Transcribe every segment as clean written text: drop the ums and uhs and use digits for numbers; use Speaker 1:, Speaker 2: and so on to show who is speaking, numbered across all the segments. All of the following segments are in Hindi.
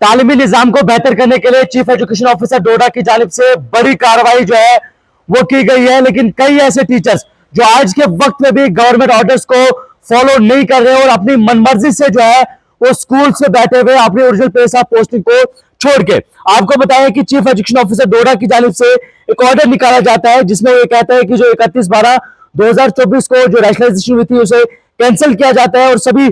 Speaker 1: तालीमी निजाम को बेहतर करने के लिए चीफ एजुकेशन ऑफिसर डोडा की जानिब से बड़ी कार्रवाई जो है वो की गई है। लेकिन कई ऐसे टीचर्स जो आज के वक्त में भी गवर्नमेंट ऑर्डर्स को फॉलो नहीं कर रहे और अपनी मनमर्जी से जो है वो स्कूल से बैठे हुए अपनी ओरिजिनल प्लेस ऑफ पोस्टिंग को छोड़ के, आपको बताया कि चीफ एजुकेशन ऑफिसर डोडा की जानिब से एक ऑर्डर निकाला जाता है जिसमें ये कहता है कि जो 31/12/2024 को जो रैशनलाइजेशन हुई थी उसे कैंसिल किया जाता है और सभी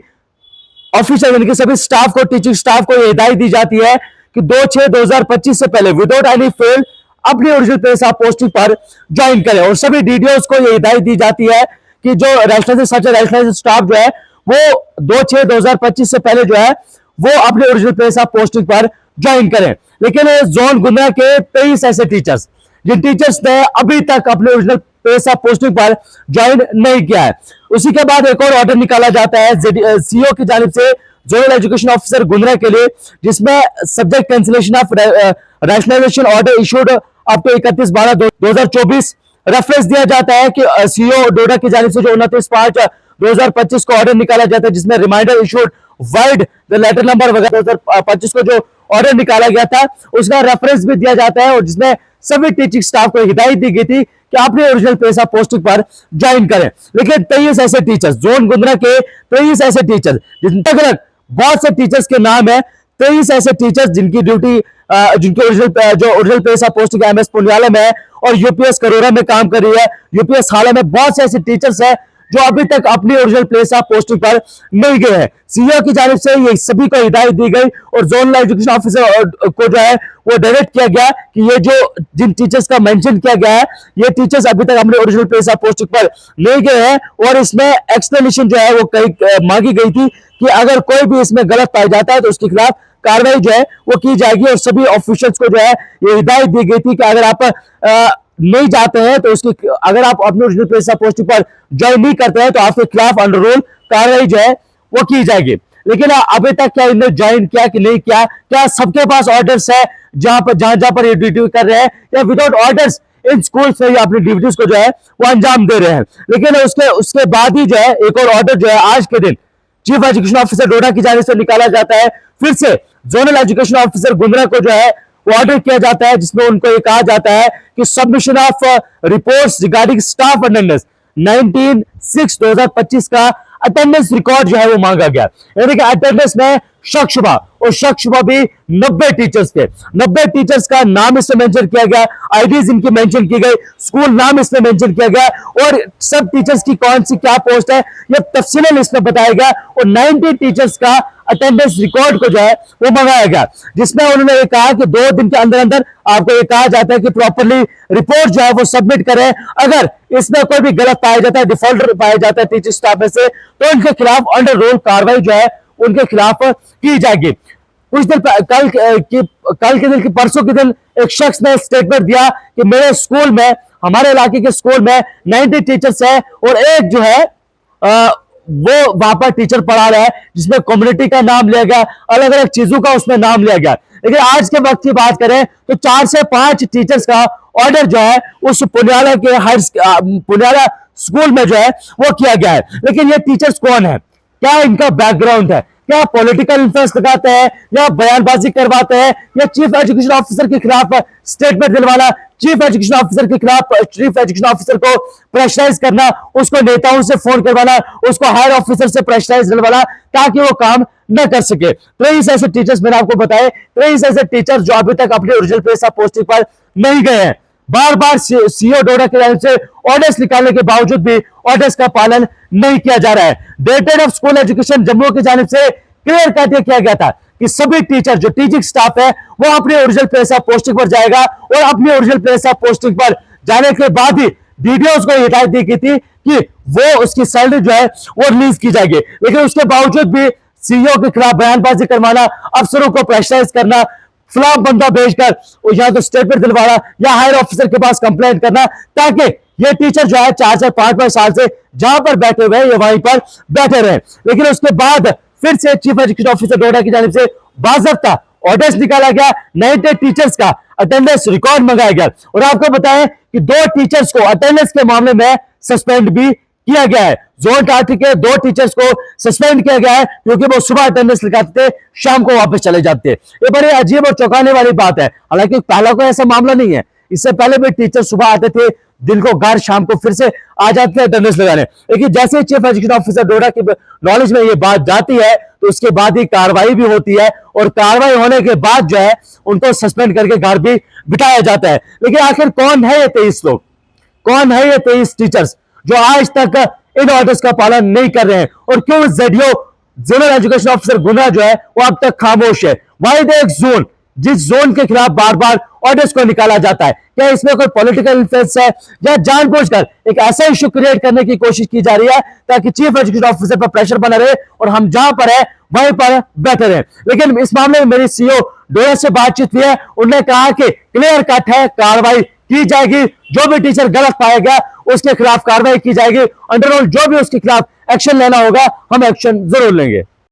Speaker 1: ऑफिसर यानी कि सभी स्टाफ को, टीचिंग स्टाफ को यह हिदायत दी जाती है कि 2/6/2025 से पहले विदाउट एनी फेल अपनी ओरिजिनल प्लेस ऑफ पोस्टिंग पर ज्वाइन करें। और सभी डीडीओस को यह हिदायत दी जाती है कि जो रैशनलाइजेशन स्टाफ जो है वो 2/6/2025 से पहले जो है वो अपने ओरिजिनल प्लेस ऑफ पोस्टिंग पर ज्वाइन करें। लेकिन जोन गुंद्रा के 23 ऐसे टीचर्स जिन टीचर्स ने अभी तक अपने ओरिजिनल प्लेस ऑफ पोस्टिंग पर ज्वाइन नहीं किया है, उसी के बाद एक और ऑर्डर निकाला जाता है सीओ की जानिब से जोनल एजुकेशन ऑफिसर गुंद्रा के लिए, जिसमें subject cancellation of rationalisation order issued up to 31/12/2024 reference दिया जाता है कि सीओ डोडा की जानिब से जो 29/5/2025 को ऑर्डर निकाला जाता है जिसमें reminder issued vide the letter number वगैरह 2025 को जो ऑर्डर निकाला गया था उसका रेफरेंस भी दिया जाता है और जिसमें सभी टीचिंग स्टाफ को हिदायत दी गई थी कि अपने ओरिजिनल प्लेस ऑफ पोस्टिंग पर ज्वाइन करें। लेकिन 23 ऐसे टीचर्स, जोन गुंद्रा के 23 ऐसे टीचर्स, जिनके अलग बहुत से टीचर्स के नाम है, 23 ऐसे टीचर्स जिनकी ड्यूटी जिनकी original place of posting MS Pundiala में है और यूपीएस करोरा में काम कर रही है, यूपीएस हाल में बहुत से ऐसे टीचर्स हैं जो अभी तक अपनी ओरिजिनल प्लेस ऑफ पोस्टिंग पर नहीं गए हैं। सीईओ की जानिब से ये सभी को हिदायत दी गई और जोनल एजुकेशन ऑफिसर को जो है वो डायरेक्ट किया गया कि ये जो जिन टीचर्स का मेंशन किया गया है ये टीचर्स अभी तक अपने ओरिजिनल प्लेस ऑफ पोस्टिंग पर नहीं गए हैं और इसमें एक्सप्लेनेशन जो है वो कई मांगी गई थी कि अगर कोई भी इसमें गलत पाया जाता है तो उसके खिलाफ कार्रवाई जो है वो की जाएगी। और सभी ऑफिशियल्स को जो है ये हिदायत दी गई थी कि अगर आप नहीं जाते हैं तो उसकी, अगर आप अपने ओरिजिनल प्लेस ऑफ पोस्टिंग पर ज्वाइन नहीं करते हैं तो आपके खिलाफ अंडर रूल कार्रवाई जो है वो की जाएगी। लेकिन अभी तक क्या इन्होंने ज्वाइन किया कि नहीं किया, क्या सबके पास ऑर्डर्स है जहां पर ये ड्यूटी कर रहे हैं या विदाउट ऑर्डर्स इन स्कूल से ही अपनी ड्यूटीज को जो है वो अंजाम दे रहे हैं। लेकिन उसके बाद ही जो है एक और ऑर्डर जो है आज के दिन चीफ एजुकेशन ऑफिसर डोडा की जानिब से निकाला जाता है। फिर से जोनल एजुकेशन ऑफिसर गुंद्रा को जो है वो ऑर्डर किया जाता है जिसमें उनको ये कहा जाता है कि submission of reports regarding staff attendance 19/6/2025 का अटेंडेंस रिकॉर्ड जो है वो मांगा गया। यानी कि अटेंडेंस में शक शुबा और शक शुबा भी 90 टीचर्स थे। 90 टीचर्स का नाम इसमें मेंशन किया गया, आईडीज इनकी मेंशन की गई, स्कूल नाम इसमें मेंशन किया गया और सब टीचर्स की कौन सी क्या पोस्ट है ये तफसीलन इसमें बताया गया और 90 टीचर्स का अटेंडेंस रिकॉर्ड को जो है वो मंगाया गया, जिसमें उन्होंने ये कहा कि 2 दिन के अंदर अंदर आपको ये कहा जाता है कि प्रॉपर्ली रिपोर्ट जो है वो सबमिट करें। अगर इसमें कोई भी गलत पाया जाता है, डिफॉल्टर पाया जाता है टीचर स्टाफ में से, तो इनके खिलाफ अंडर रोल कार्रवाई जो है उनके खिलाफ की जाएगी। कुछ दिन कल के दिन की परसों के दिन एक शख्स ने स्टेटमेंट दिया कि मेरे स्कूल में, हमारे इलाके के स्कूल में 90 टीचर्स है और एक जो है वो वहां पर टीचर पढ़ा रहा है जिसमें कम्युनिटी का नाम लिया गया, अलग अलग चीजों का उसमें नाम लिया गया। लेकिन आज के वक्त की बात करें तो 4 से 5 टीचर्स का ऑर्डर जो है उस पुनियाला स्कूल में जो है वो किया गया है। लेकिन ये टीचर्स कौन है, क्या इनका बैकग्राउंड है, क्या पॉलिटिकल इन्फ्लुएंस लगाते हैं या बयानबाजी करवाते हैं या चीफ एजुकेशन ऑफिसर के खिलाफ स्टेटमेंट दिलवाना, चीफ एजुकेशन ऑफिसर के खिलाफ चीफ एजुकेशन ऑफिसर को प्रेशराइज करना, उसको नेताओं से फोन करवाना, उसको हायर ऑफिसर से प्रेशराइज दिलवाना ताकि वो काम न कर सके। 23 ऐसे टीचर्स मैंने आपको बताए, 23 ऐसे टीचर्स जो अभी तक अपने ओरिजिनल प्लेस ऑफ पोस्टिंग पर नहीं गए हैं। बार बार सीओ डोडा की जानिब से ऑर्डर्स निकालने के बावजूद भी ऑर्डर्स का पालन नहीं किया जा रहा है। Director of school education Jammu की जानिब से क्लियर करके किया गया था कि सभी टीचर जो टीचिंग स्टाफ है वो अपने ओरिजिनल प्लेस ऑफ पोस्टिंग पर जाएगा और अपने ओरिजिनल प्लेस ऑफ पोस्टिंग पर जाने के बाद ही डीडीओस को हिदायत दी गई थी कि वो उसकी सैलरी जो है वो रिलीज की जाएगी। लेकिन उसके बावजूद भी सीईओ के खिलाफ बयानबाजी करवाना, अफसरों को प्रेशराइज करना, खिलाफ बंदा भेजकर या तो स्टेटमेंट दिलवाना या हायर ऑफिसर के पास कंप्लेंट करना ताकि ये टीचर जो है 4 से 5 साल से जहां पर बैठे हुए ये वहीं पर बैठे रहे। लेकिन उसके बाद फिर से चीफ एजुकेशन ऑफिसर डोडा की जानिब से बाज़ाब्ता ऑर्डर्स निकाला गया, 90 टीचर्स का अटेंडेंस रिकॉर्ड मंगाया गया और आपको बताएं कि 2 टीचर्स को अटेंडेंस के मामले में सस्पेंड भी किया गया है। जोन 8 के 2 टीचर्स को सस्पेंड किया गया है क्योंकि वो सुबह अटेंडेंस लगाते थे, शाम को वापस चले जाते। ये बड़ी अजीब और चौंकाने वाली बात है। हालांकि पहला कोई ऐसा मामला नहीं है, इससे पहले भी टीचर सुबह आते थे, दिन को घर, शाम को फिर से आ जाते थे अटेंडेंस लगाने। लेकिन जैसे चीफ एजुकेशन ऑफिसर डोडा की नॉलेज में ये बात जाती है तो उसके बाद ही कार्रवाई भी होती है, और कार्रवाई होने के बाद जो है उनको सस्पेंड करके घर भी बिठाया जाता है। लेकिन आखिर कौन है ये 23 लोग, कौन है ये 23 टीचर्स जो आज तक इन ऑर्डर्स का पालन नहीं कर रहे हैं, और क्यों जेडीओ जोनल एजुकेशन ऑफिसर गुना जो है वो अब तक खामोश है? वाई दे एक जोन, जिस जोन के खिलाफ बार बार ऑर्डर्स को निकाला जाता है, क्या इसमें कोई पॉलिटिकल इन्फ्लुएंस है या जानबूझकर एक ऐसा इशू क्रिएट करने की कोशिश की जा रही है ताकि चीफ एजुकेशन ऑफिसर पर प्रेशर बना रहे और हम जहां पर है वहीं पर बैठे रहे? लेकिन इस मामले में मेरी सीईओ डोरा से बातचीत हुई है, उन्होंने कहा कि क्लियर कट है, कार्रवाई की जाएगी, जो भी टीचर गलत पाया गया उसके खिलाफ कार्रवाई की जाएगी, अंडरऑल जो भी उसके खिलाफ एक्शन लेना होगा हम एक्शन जरूर लेंगे।